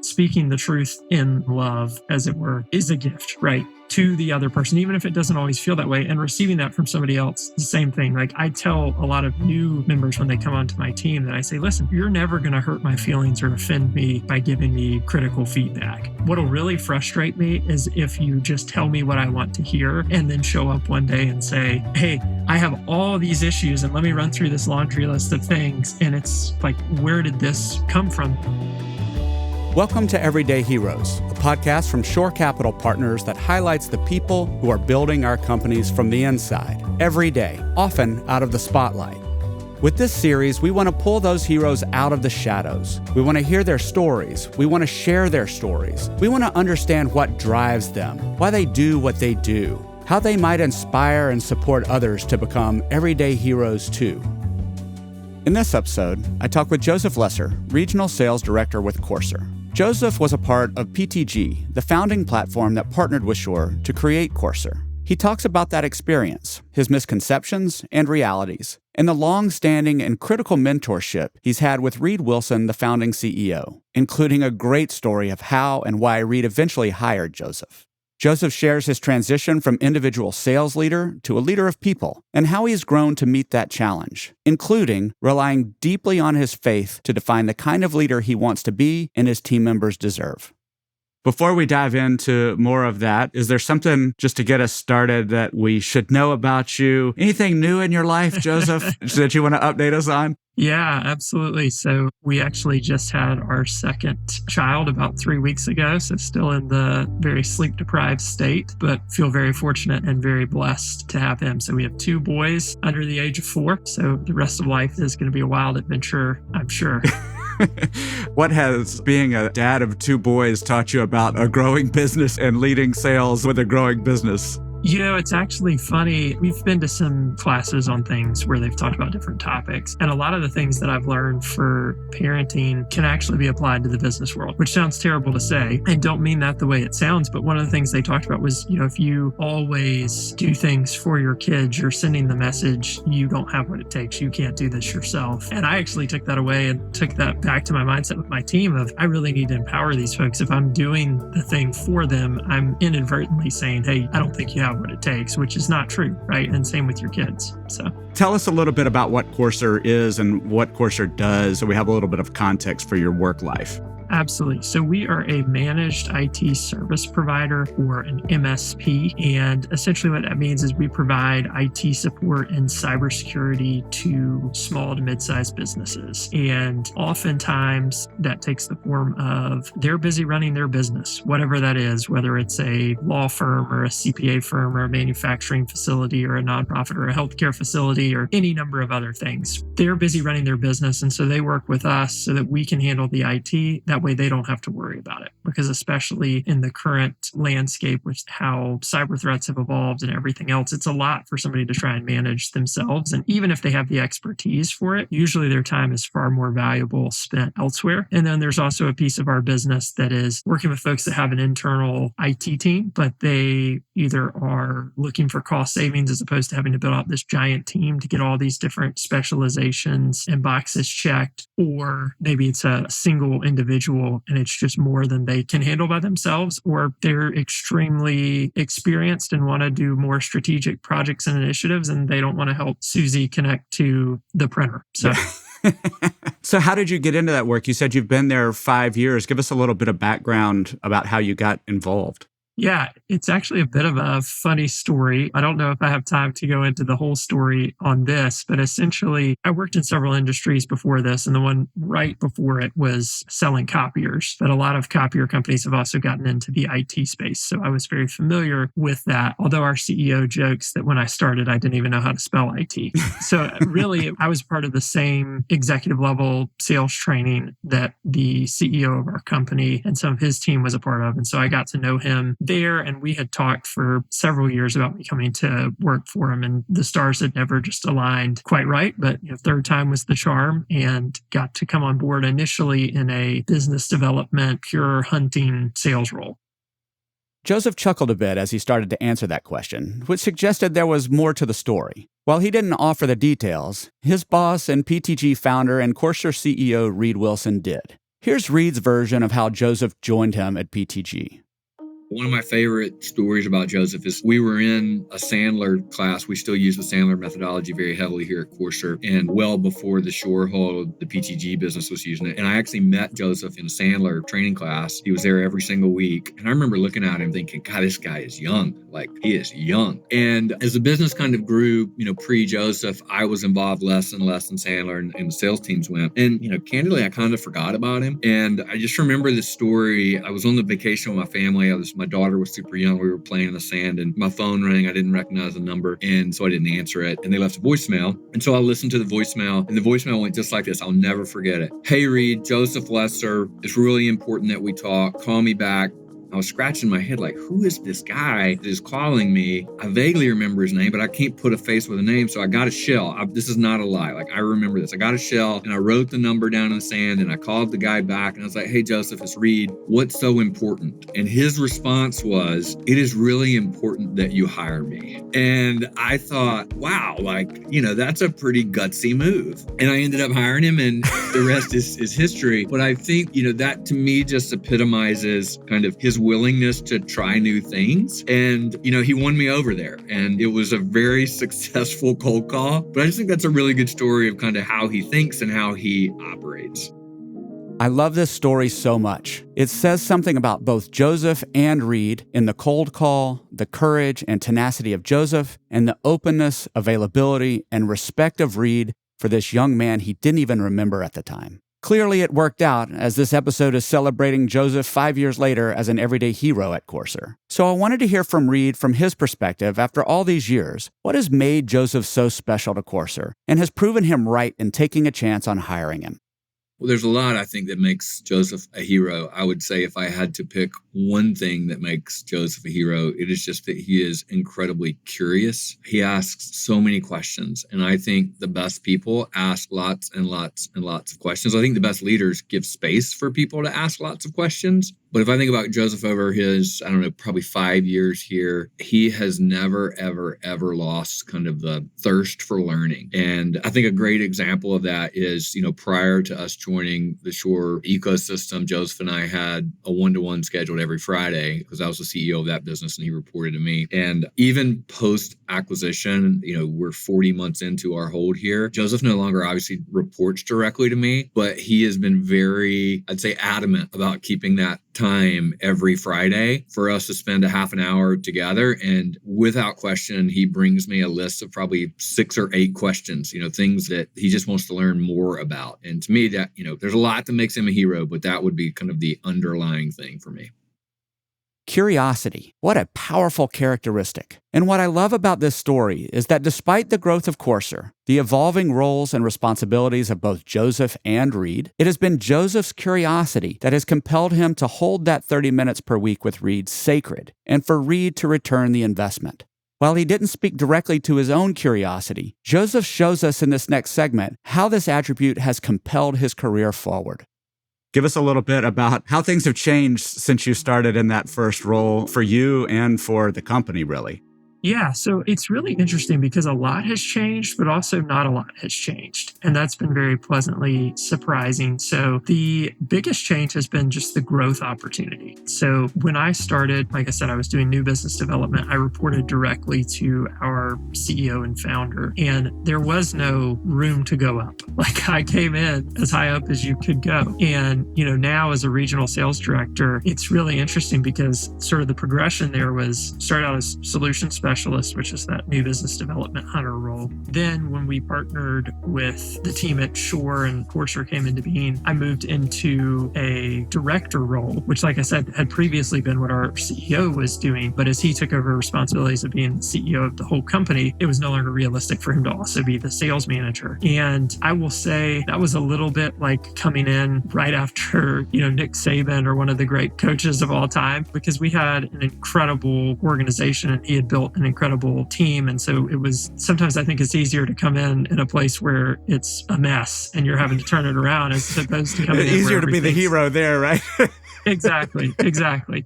speaking the truth in love, as it were, is a gift, right? To the other person, even if it doesn't always feel that way, and receiving that from somebody else, the same thing. Like I tell a lot of new members when they come onto my team that I say, listen, you're never going to hurt my feelings or offend me by giving me critical feedback. What'll really frustrate me is if you just tell me what I want to hear and then show up one day and say, hey, I have all these issues and let me run through this laundry list of things. And it's like, where did this come from? Welcome to Everyday Heroes, a podcast from Shore Capital Partners that highlights the people who are building our companies from the inside, every day, often out of the spotlight. With this series, we want to pull those heroes out of the shadows. We want to hear their stories. We want to share their stories. We want to understand what drives them, why they do what they do, how they might inspire and support others to become everyday heroes too. In this episode, I talk with Joseph Lesser, Regional Sales Director with Courser. Joseph was a part of PTG, the founding platform that partnered with Shore to create Courser. He talks about that experience, his misconceptions and realities, and the long-standing and critical mentorship he's had with Reed Wilson, the founding CEO, including a great story of how and why Reed eventually hired Joseph. Joseph shares his transition from individual sales leader to a leader of people and how he's grown to meet that challenge, including relying deeply on his faith to define the kind of leader he wants to be and his team members deserve. Before we dive into more of that, is there something just to get us started that we should know about you? Anything new in your life, Joseph, that you want to update us on? Yeah, absolutely. So we actually just had our second child about 3 weeks ago. So still in the very sleep deprived state, but feel very fortunate and very blessed to have him. So we have 2 boys under the age of 4. So the rest of life is going to be a wild adventure, I'm sure. What has being a dad of 2 boys taught you about a growing business and leading sales with a growing business? You know, it's actually funny. We've been to some classes on things where they've talked about different topics. And a lot of the things that I've learned for parenting can actually be applied to the business world, which sounds terrible to say. I don't mean that the way it sounds, but one of the things they talked about was, if you always do things for your kids, you're sending the message, you don't have what it takes. You can't do this yourself. And I actually took that away and took that back to my mindset with my team of, I really need to empower these folks. If I'm doing the thing for them, I'm inadvertently saying, hey, I don't think you have what it takes, which is not true, right? And same with your kids. So tell us a little bit about what Courser is and what Courser does, so we have a little bit of context for your work life. Absolutely. So we are a managed IT service provider, or an MSP. And essentially what that means is we provide IT support and cybersecurity to small to mid-sized businesses. And oftentimes that takes the form of they're busy running their business, whatever that is, whether it's a law firm or a CPA firm or a manufacturing facility or a nonprofit or a healthcare facility or any number of other things. They're busy running their business. And so they work with us so that we can handle the IT. That way they don't have to worry about it, because especially in the current landscape with how cyber threats have evolved and everything else, it's a lot for somebody to try and manage themselves. And even if they have the expertise for it, usually their time is far more valuable spent elsewhere. And then there's also a piece of our business that is working with folks that have an internal IT team, but they either are looking for cost savings as opposed to having to build out this giant team to get all these different specializations and boxes checked, or maybe it's a single individual and it's just more than they can handle by themselves, or they're extremely experienced and want to do more strategic projects and initiatives and they don't want to help Susie connect to the printer. So how did you get into that work? You said you've been there 5 years. Give us a little bit of background about how you got involved. Yeah, it's actually a bit of a funny story. I don't know if I have time to go into the whole story on this, but essentially I worked in several industries before this, and the one right before it was selling copiers. But a lot of copier companies have also gotten into the IT space. So I was very familiar with that. Although our CEO jokes that when I started, I didn't even know how to spell IT. So really, I was part of the same executive level sales training that the CEO of our company and some of his team was a part of. And so I got to know him there, and we had talked for several years about me coming to work for him, and the stars had never just aligned quite right, but third time was the charm, and got to come on board initially in a business development, pure hunting sales role. Joseph chuckled a bit as he started to answer that question, which suggested there was more to the story. While he didn't offer the details, his boss and PTG founder and Courser CEO Reed Wilson did. Here's Reed's version of how Joseph joined him at PTG. One of my favorite stories about Joseph is we were in a Sandler class. We still use the Sandler methodology very heavily here at Courser, and well before the Shore Hall, the PTG business was using it. And I actually met Joseph in a Sandler training class. He was there every single week. And I remember looking at him thinking, God, this guy is young. Like, he is young. And as the business kind of grew, pre-Joseph, I was involved less and less in Sandler, and the sales teams went. And, candidly, I kind of forgot about him. And I just remember this story. I was on the vacation with my family. My daughter was super young. We were playing in the sand and my phone rang. I didn't recognize the number. And so I didn't answer it. And they left a voicemail. And so I listened to the voicemail, and the voicemail went just like this. I'll never forget it. Hey, Reed, Joseph Lesser. It's really important that we talk. Call me back. I was scratching my head like, who is this guy that is calling me? I vaguely remember his name, but I can't put a face with a name. So I got a shell. This is not a lie. Like, I remember this. I got a shell and I wrote the number down in the sand, and I called the guy back and I was like, hey, Joseph, it's Reed. What's so important? And his response was, it is really important that you hire me. And I thought, wow, that's a pretty gutsy move. And I ended up hiring him, and the rest is history. But I think, that to me just epitomizes kind of his willingness to try new things. And, he won me over there, and it was a very successful cold call. But I just think that's a really good story of kind of how he thinks and how he operates. I love this story so much. It says something about both Joseph and Reed in the cold call, the courage and tenacity of Joseph, and the openness, availability, and respect of Reed for this young man he didn't even remember at the time. Clearly, it worked out, as this episode is celebrating Joseph 5 years later as an everyday hero at Courser. So I wanted to hear from Reed from his perspective after all these years. What has made Joseph so special to Courser and has proven him right in taking a chance on hiring him? Well, there's a lot, I think, that makes Joseph a hero. I would say if I had to pick one thing that makes Joseph a hero, it is just that he is incredibly curious. He asks so many questions. And I think the best people ask lots and lots and lots of questions. I think the best leaders give space for people to ask lots of questions. But if I think about Joseph over his, probably 5 years here, he has never, ever, ever lost kind of the thirst for learning. And I think a great example of that is, prior to us joining the Shore ecosystem, Joseph and I had a one-to-one scheduled every Friday because I was the CEO of that business and he reported to me. And even post-acquisition, we're 40 months into our hold here. Joseph no longer obviously reports directly to me, but he has been very, I'd say, adamant about keeping that time every Friday for us to spend a half an hour together. And without question, he brings me a list of probably 6 or 8 questions, things that he just wants to learn more about. And to me, that, there's a lot that makes him a hero, but that would be kind of the underlying thing for me. Curiosity. What a powerful characteristic. And what I love about this story is that despite the growth of Courser, the evolving roles and responsibilities of both Joseph and Reed, it has been Joseph's curiosity that has compelled him to hold that 30 minutes per week with Reed sacred, and for Reed to return the investment. While he didn't speak directly to his own curiosity, Joseph shows us in this next segment how this attribute has compelled his career forward. Give us a little bit about how things have changed since you started in that first role for you and for the company, really. Yeah, so it's really interesting because a lot has changed, but also not a lot has changed. And that's been very pleasantly surprising. So the biggest change has been just the growth opportunity. So when I started, like I said, I was doing new business development. I reported directly to our CEO and founder, and there was no room to go up. Like, I came in as high up as you could go. And, now as a regional sales director, it's really interesting because sort of the progression there was start out as solution specialist, which is that new business development hunter role. Then when we partnered with the team at Shore and Courser came into being, I moved into a director role, which, like I said, had previously been what our CEO was doing. But as he took over responsibilities of being the CEO of the whole company, it was no longer realistic for him to also be the sales manager. And I will say that was a little bit like coming in right after, Nick Saban or one of the great coaches of all time, because we had an incredible organization and he had built an incredible team. And so it was, sometimes I think it's easier to come in a place where it's a mess and you're having to turn it around as opposed to coming in easier to be the hero there, right? Exactly.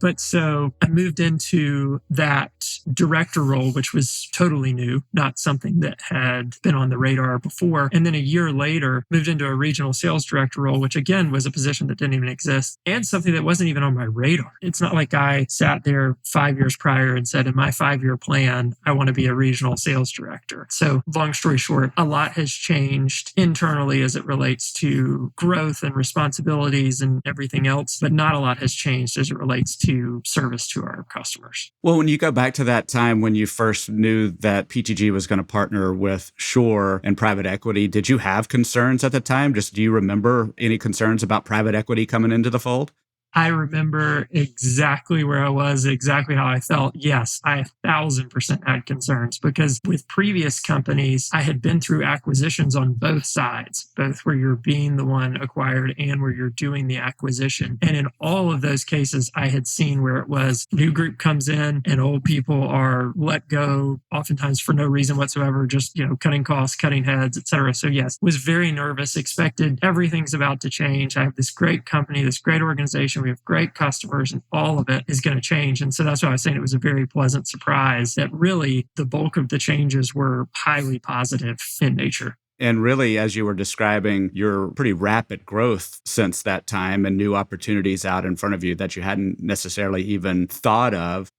But so I moved into that director role, which was totally new, not something that had been on the radar before. And then a year later, moved into a regional sales director role, which again was a position that didn't even exist and something that wasn't even on my radar. It's not like I sat there 5 years prior and said, in my 5-year plan, I want to be a regional sales director. So long story short, a lot has changed internally as it relates to growth and responsibilities and everything else, but not a lot has changed as it relates to service to our customers. Well, when you go back to that time when you first knew that PTG was going to partner with Shore and private equity, did you have concerns at the time? Just do you remember any concerns about private equity coming into the fold? I remember exactly where I was, exactly how I felt. Yes, I 1,000% had concerns because with previous companies, I had been through acquisitions on both sides, both where you're being the one acquired and where you're doing the acquisition. And in all of those cases, I had seen where it was new group comes in and old people are let go, oftentimes for no reason whatsoever, just, cutting costs, cutting heads, et cetera. So yes, was very nervous, expected everything's about to change. I have this great company, this great organization. We have great customers and all of it is going to change. And so that's why I was saying it was a very pleasant surprise that really the bulk of the changes were highly positive in nature. And really, as you were describing your pretty rapid growth since that time and new opportunities out in front of you that you hadn't necessarily even thought of,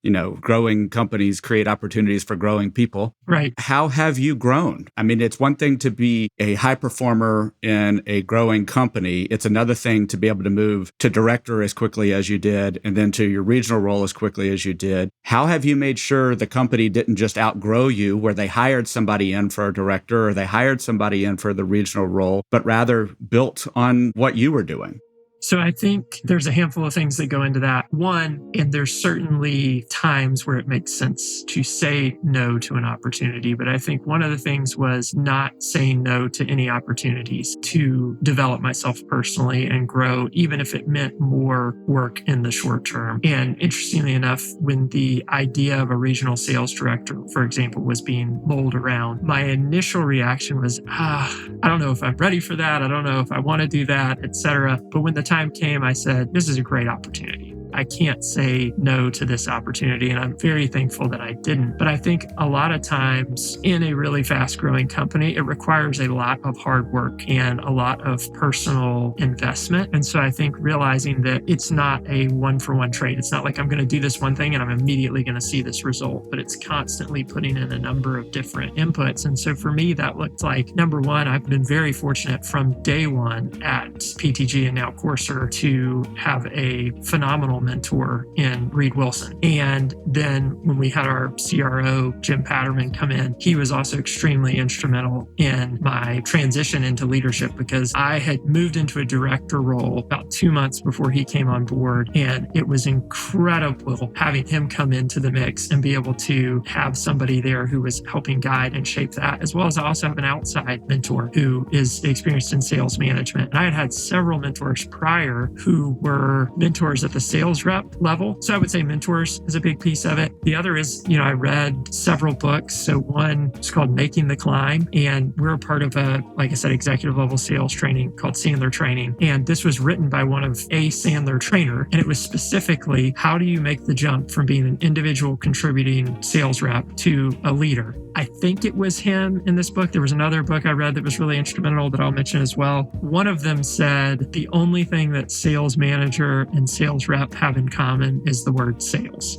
growing companies create opportunities for growing people. Right. How have you grown? I mean, it's one thing to be a high performer in a growing company. It's another thing to be able to move to director as quickly as you did and then to your regional role as quickly as you did. How have you made sure the company didn't just outgrow you where they hired somebody in for a director or they hired somebody in for the regional role, but rather built on what you were doing? So I think there's a handful of things that go into that. One, and there's certainly times where it makes sense to say no to an opportunity. But I think one of the things was not saying no to any opportunities to develop myself personally and grow, even if it meant more work in the short term. And interestingly enough, when the idea of a regional sales director, for example, was being mulled around, my initial reaction was, I don't know if I'm ready for that. I don't know if I want to do that, et cetera. But when the time came, I said, this is a great opportunity. I can't say no to this opportunity. And I'm very thankful that I didn't. But I think a lot of times in a really fast growing company, it requires a lot of hard work and a lot of personal investment. And so I think realizing that it's not a 1-for-1 trade. It's not like I'm going to do this one thing and I'm immediately going to see this result, but it's constantly putting in a number of different inputs. And so for me, that looked like, number one, I've been very fortunate from day one at PTG and now Courser to have a phenomenal mentor in Reed Wilson. And then when we had our CRO, Jim Patterman, come in, he was also extremely instrumental in my transition into leadership because I had moved into a director role about 2 months before he came on board. And it was incredible having him come into the mix and be able to have somebody there who was helping guide and shape that, as well as I also have an outside mentor who is experienced in sales management. And I had several mentors prior who were mentors at the sales rep level. So I would say mentors is a big piece of it. The other is, I read several books. So one is called Making the Climb. And we're a part of a, like I said, executive level sales training called Sandler Training. And this was written by one of a Sandler trainer. And it was specifically, how do you make the jump from being an individual contributing sales rep to a leader? I think it was him in this book. There was another book I read that was really instrumental that I'll mention as well. One of them said, the only thing that sales manager and sales rep have in common is the word sales.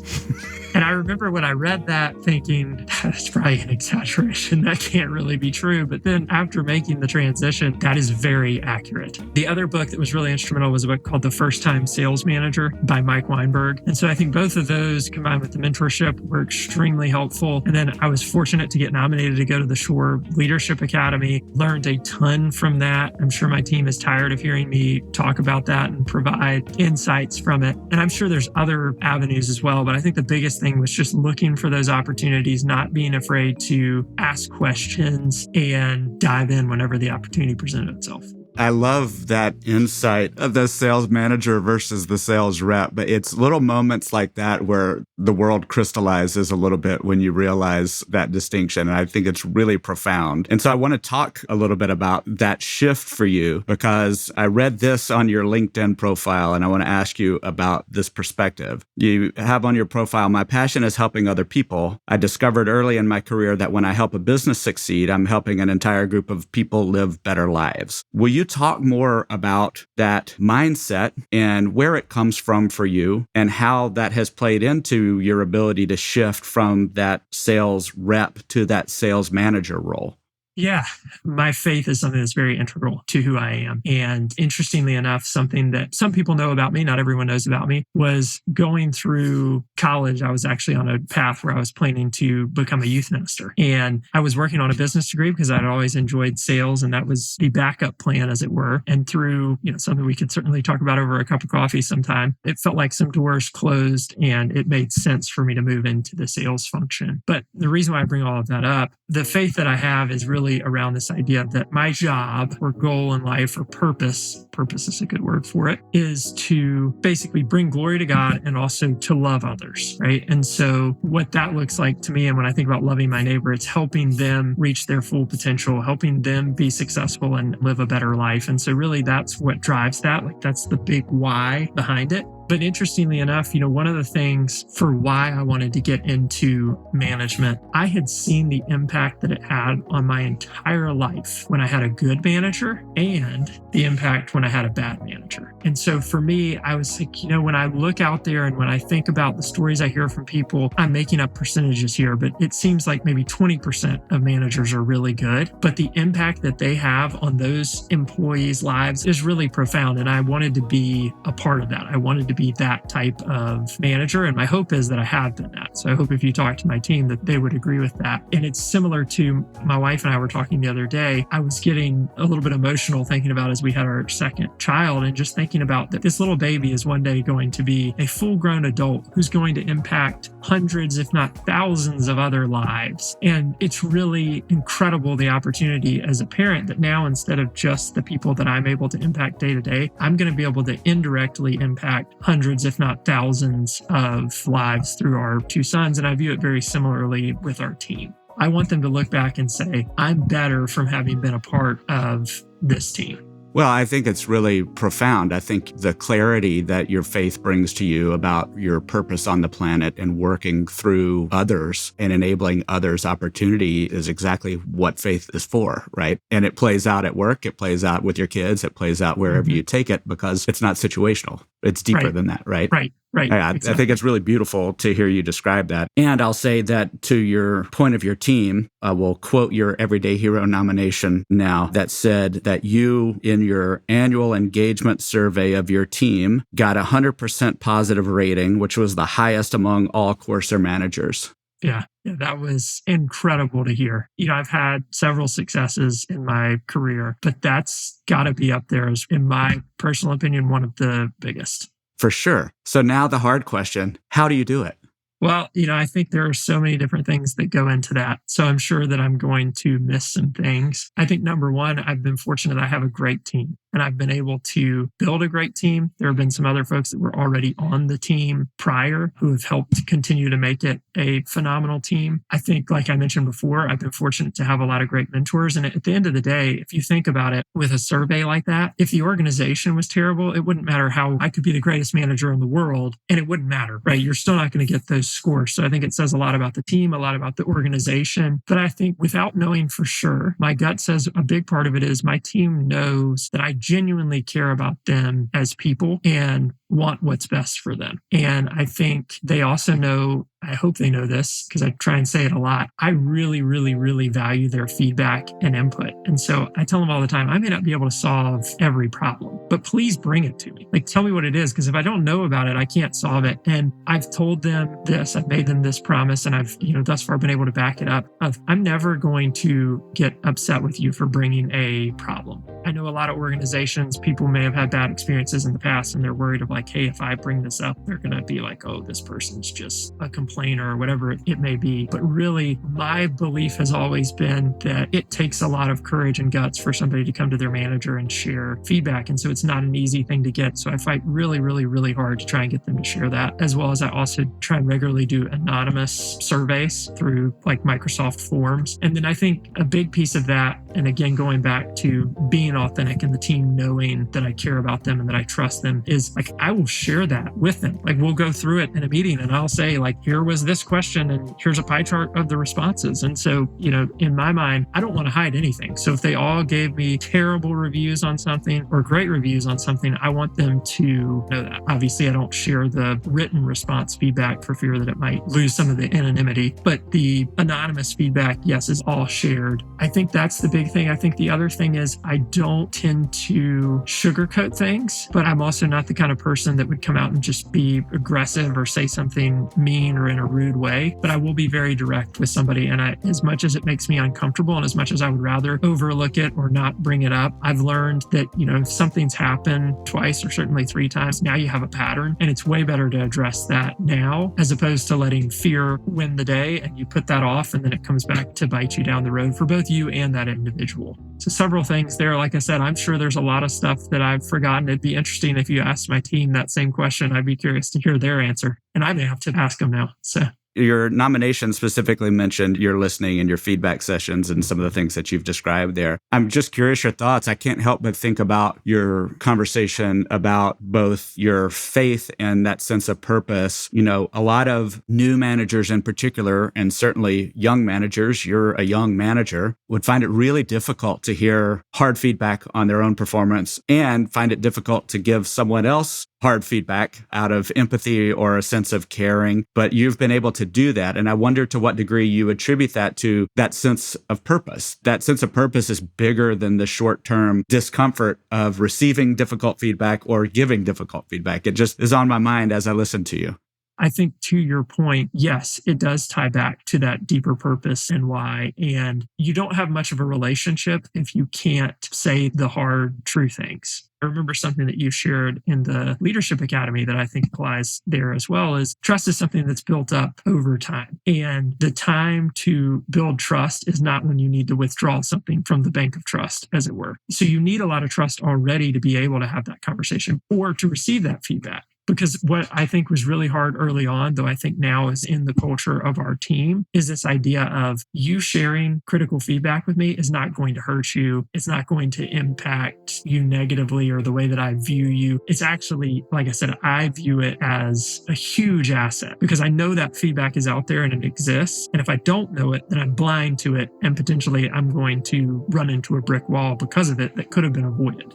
And I remember when I read that thinking, that's probably an exaggeration. That can't really be true. But then after making the transition, that is very accurate. The other book that was really instrumental was a book called The First Time Sales Manager by Mike Weinberg. And so I think both of those combined with the mentorship were extremely helpful. And then I was fortunate to get nominated to go to the Shore Leadership Academy, learned a ton from that. I'm sure my team is tired of hearing me talk about that and provide insights from it. And I'm sure there's other avenues as well. But I think the biggest thing was just looking for those opportunities, not being afraid to ask questions and dive in whenever the opportunity presented itself. I love that insight of the sales manager versus the sales rep, but it's little moments like that where the world crystallizes a little bit when you realize that distinction. And I think it's really profound. And so I want to talk a little bit about that shift for you, because I read this on your LinkedIn profile and I want to ask you about this perspective. You have on your profile, "My passion is helping other people. I discovered early in my career that when I help a business succeed, I'm helping an entire group of people live better lives." Will you talk more about that mindset and where it comes from for you and how that has played into your ability to shift from that sales rep to that sales manager role? Yeah, my faith is something that's very integral to who I am. And interestingly enough, something that some people know about me, not everyone knows about me, was going through college. I was actually on a path where I was planning to become a youth minister. And I was working on a business degree because I'd always enjoyed sales, and that was the backup plan, as it were. And through, something we could certainly talk about over a cup of coffee sometime, it felt like some doors closed and it made sense for me to move into the sales function. But the reason why I bring all of that up, the faith that I have is really around this idea that my job or goal in life or purpose is a good word for it, is to basically bring glory to God and also to love others, right? And so what that looks like to me, and when I think about loving my neighbor, it's helping them reach their full potential, helping them be successful and live a better life. And so really that's what drives that. Like that's the big why behind it. But interestingly enough, one of the things for why I wanted to get into management, I had seen the impact that it had on my entire life when I had a good manager and the impact when I had a bad manager. And so for me, I was like, when I look out there and when I think about the stories I hear from people, I'm making up percentages here, but it seems like maybe 20% of managers are really good. But the impact that they have on those employees' lives is really profound. And I wanted to be a part of that. I wanted to be that type of manager. And my hope is that I have been that. So I hope if you talk to my team that they would agree with that. And it's similar to my wife and I were talking the other day. I was getting a little bit emotional thinking about as we had our second child and just thinking about that this little baby is one day going to be a full-grown adult who's going to impact hundreds, if not thousands of other lives. And it's really incredible, the opportunity as a parent that now instead of just the people that I'm able to impact day to day, I'm going to be able to indirectly impact hundreds, if not thousands of lives through our two sons. And I view it very similarly with our team. I want them to look back and say, I'm better from having been a part of this team. Well, I think it's really profound. I think the clarity that your faith brings to you about your purpose on the planet and working through others and enabling others' opportunity is exactly what faith is for, right? And it plays out at work, it plays out with your kids, it plays out wherever you take it because it's not situational. It's deeper than that, right? Right. Yeah, Exactly. I think it's really beautiful to hear you describe that. And I'll say that to your point of your team, I will quote your Everyday Hero nomination now that said that you, in your annual engagement survey of your team, got 100% positive rating, which was the highest among all Courser managers. Yeah, that was incredible to hear. I've had several successes in my career, but that's got to be up there as, in my personal opinion, one of the biggest. For sure. So now the hard question, how do you do it? Well, I think there are so many different things that go into that. So I'm sure that I'm going to miss some things. I think number one, I've been fortunate I have a great team and I've been able to build a great team. There have been some other folks that were already on the team prior who have helped continue to make it a phenomenal team. I think, like I mentioned before, I've been fortunate to have a lot of great mentors. And at the end of the day, if you think about it with a survey like that, if the organization was terrible, it wouldn't matter how I could be the greatest manager in the world and it wouldn't matter, right? You're still not going to get those scores. So I think it says a lot about the team, a lot about the organization. But I think without knowing for sure, my gut says a big part of it is my team knows that I genuinely care about them as people and want what's best for them. And I think they also know, I hope they know this because I try and say it a lot. I really, really, really value their feedback and input. And so I tell them all the time, I may not be able to solve every problem, but please bring it to me. Like, tell me what it is, because if I don't know about it, I can't solve it. And I've told them this, I've made them this promise, and I've, thus far been able to back it up of, I'm never going to get upset with you for bringing a problem. I know a lot of organizations, people may have had bad experiences in the past and they're worried of like, like, hey, if I bring this up, they're going to be like, oh, this person's just a complainer or whatever it may be. But really, my belief has always been that it takes a lot of courage and guts for somebody to come to their manager and share feedback. And so it's not an easy thing to get. So I fight really, really, really hard to try and get them to share that, as well as I also try and regularly do anonymous surveys through like Microsoft Forms. And then I think a big piece of that, and again, going back to being authentic and the team knowing that I care about them and that I trust them, is like, I will share that with them. Like, we'll go through it in a meeting and I'll say, like, here was this question and here's a pie chart of the responses. And so, in my mind, I don't want to hide anything. So if they all gave me terrible reviews on something or great reviews on something, I want them to know that. Obviously, I don't share the written response feedback for fear that it might lose some of the anonymity, but the anonymous feedback, yes, is all shared. I think that's the big thing. I think the other thing is I don't tend to sugarcoat things, but I'm also not the kind of person that would come out and just be aggressive or say something mean or in a rude way, but I will be very direct with somebody. And as much as it makes me uncomfortable and as much as I would rather overlook it or not bring it up, I've learned that, if something's happened twice or certainly 3 times, now you have a pattern, and it's way better to address that now as opposed to letting fear win the day and you put that off and then it comes back to bite you down the road for both you and that individual. So several things there. Like I said, I'm sure there's a lot of stuff that I've forgotten. It'd be interesting if you asked my team that same question. I'd be curious to hear their answer, and I may have to ask them now. So. Your nomination specifically mentioned your listening and your feedback sessions and some of the things that you've described there. I'm just curious your thoughts. I can't help but think about your conversation about both your faith and that sense of purpose. A lot of new managers in particular, and certainly young managers, you're a young manager, would find it really difficult to hear hard feedback on their own performance and find it difficult to give someone else hard feedback out of empathy or a sense of caring, but you've been able to do that. And I wonder to what degree you attribute that to that sense of purpose. That sense of purpose is bigger than the short-term discomfort of receiving difficult feedback or giving difficult feedback. It just is on my mind as I listen to you. I think to your point, yes, it does tie back to that deeper purpose and why. And you don't have much of a relationship if you can't say the hard, true things. I remember something that you shared in the Leadership Academy that I think applies there as well, is trust is something that's built up over time. And the time to build trust is not when you need to withdraw something from the bank of trust, as it were. So you need a lot of trust already to be able to have that conversation or to receive that feedback. Because what I think was really hard early on, though I think now is in the culture of our team, is this idea of you sharing critical feedback with me is not going to hurt you. It's not going to impact you negatively or the way that I view you. It's actually, like I said, I view it as a huge asset because I know that feedback is out there and it exists. And if I don't know it, then I'm blind to it. And potentially I'm going to run into a brick wall because of it that could have been avoided.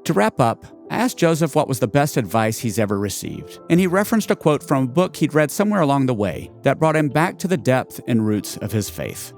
To wrap up, I asked Joseph what was the best advice he's ever received, and he referenced a quote from a book he'd read somewhere along the way that brought him back to the depth and roots of his faith.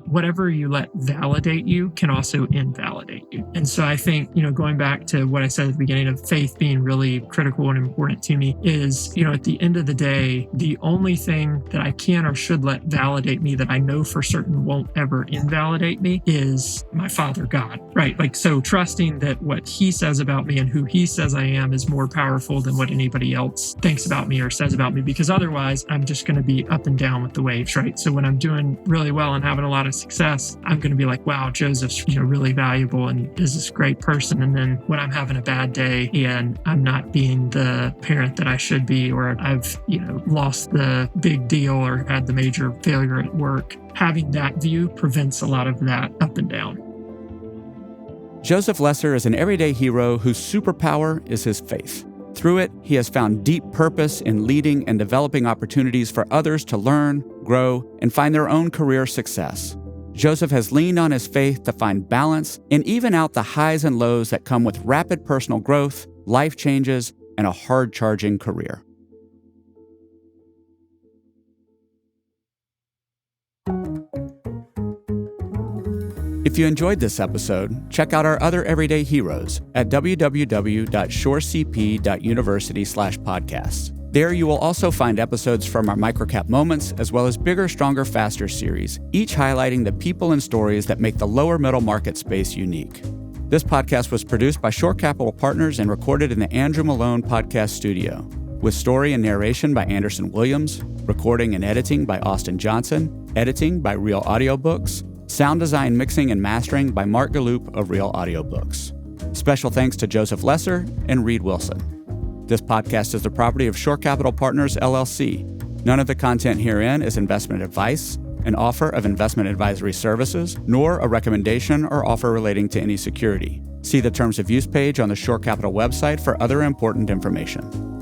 Whatever you let validate you can also invalidate you. And so I think, going back to what I said at the beginning of faith being really critical and important to me is, at the end of the day, the only thing that I can or should let validate me that I know for certain won't ever invalidate me is my Father God, right? Like, so trusting that what he says about me and who he says I am is more powerful than what anybody else thinks about me or says about me, because otherwise I'm just going to be up and down with the waves, right? So when I'm doing really well and having a lot of success, I'm going to be like, wow, Joseph's, really valuable and is this great person. And then when I'm having a bad day and I'm not being the parent that I should be, or I've, lost the big deal or had the major failure at work, having that view prevents a lot of that up and down. Joseph Lesser is an everyday hero whose superpower is his faith. Through it, he has found deep purpose in leading and developing opportunities for others to learn, grow, and find their own career success. Joseph has leaned on his faith to find balance and even out the highs and lows that come with rapid personal growth, life changes, and a hard-charging career. If you enjoyed this episode, check out our other everyday heroes at www.shorecp.university/podcasts. There you will also find episodes from our Microcap Moments, as well as Bigger, Stronger, Faster series, each highlighting the people and stories that make the lower middle market space unique. This podcast was produced by Shore Capital Partners and recorded in the Andrew Malone Podcast Studio, with story and narration by Anderson Williams, recording and editing by Austin Johnson, editing by Real Audiobooks, sound design, mixing, and mastering by Mark Galloop of Real Audiobooks. Special thanks to Joseph Lesser and Reed Wilson. This podcast is the property of Shore Capital Partners, LLC. None of the content herein is investment advice, an offer of investment advisory services, nor a recommendation or offer relating to any security. See the Terms of Use page on the Shore Capital website for other important information.